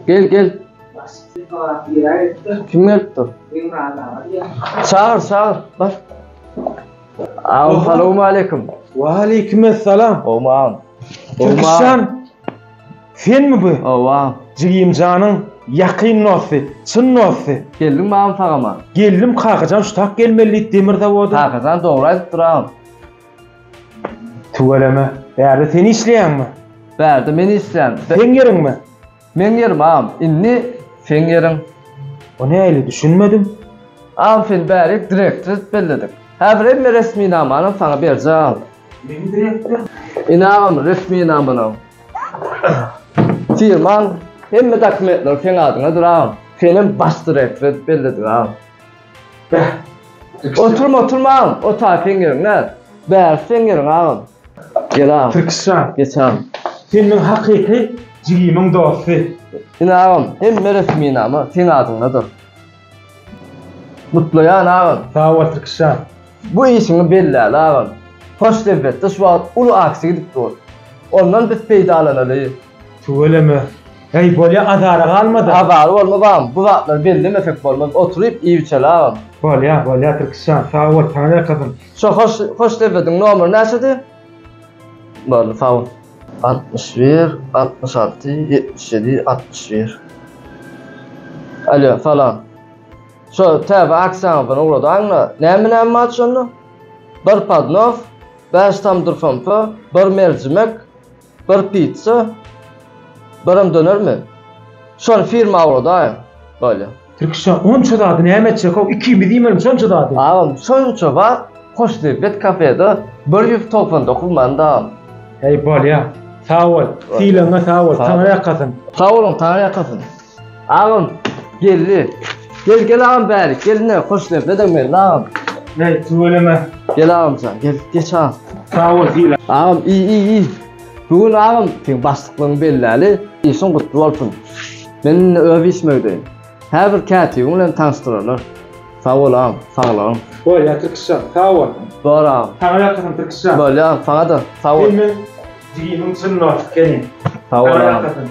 Gel. Kim geldi? Çağır. Bak. Assalamu alaikum. Ve aleykümselam. Omam. Türkistan. Sen mi bu? Omam. Jigim canın yakın nosi, çın nosi. Geldim bağım fagama. Geldim kalkacağım şu tak gelmeli demir davodu. Kalkacağım doğru ayıp duram. Tuvaleme. Bärde seni işleyen mi? Bärde meni isleyen. Sen yerin mi? Men yerim ağam. Inni sen yerin. O ne öyle düşünmedim. Ağam fen bärik direktör belledik. Häzir hem resmi namany sana berjäm. Beni direktör. İnağım resmi namany. Firman hemme dokumentler sen adyna duram. Senin baş direktör belledik ağam. Oturma. O tayfen yerine. Bär sen yerin ağam. Gel ağam. Türkistan. Geçam. Senin hakiki jigimin dostu. İnağım hemme resmi namı sen adynadır. Mutluyan ağam. Sağ ol Türkistan. Bu işini belli ağam. Hoş devlette şu an ulu aksi gidip dur. Ondan biz peydalanalı. Tuvaleme. Hey böyle azara kalmadı. Azarı olma bağım. Bu vaatlar belli mefek olmaz. Oturup iyi biçel ağam. Böyle Türkistan. Sağ ol tanrı kadın. Şu hoş devletin nomeri neçedi? Böyle sağ ol. 61, 66, 77, 61. Alo falan. Şu tabi aksanı bana uğradı anla. Näme açanı? Bir padnov, 5 tam durfanpa, bir mercimek, bir pizza, birim döner mi? Şonu firma uğradı ayım. Böyle. Türkistan 10 çodadı näme etjek o 2 bilýärem şon çodadı. Ağam şonça var. Hoş devlet kafede 199 manda. Hey böyle. Sağ ol. Fiilana sağ ol. Tanrı kadın. Sağ olun Tanrı yakasın. Ağam geldi. Gel ağam bäri. Gel ne hoş devlet demek ağam. Hey tuvaleme. Gel ağam sen. Gel geç ağam. Sağ ol fiil. Ağam iyi. Bugün ağam sen başlıklığın belli. İşin kutlu olsun. Ben övüşmöydeyim. Her bir katibi bilen tanıştırırlar. Sağ ol ağam. Sağ ol ağam. Böyle Türkistan. Sağ ol. Doğru ağam. Tanrı kadın Türkistan. Böyle ağam. Sana da sağ ol. Benim jigimin çın nosi. Sağ ol Tanrı ağam. kadın.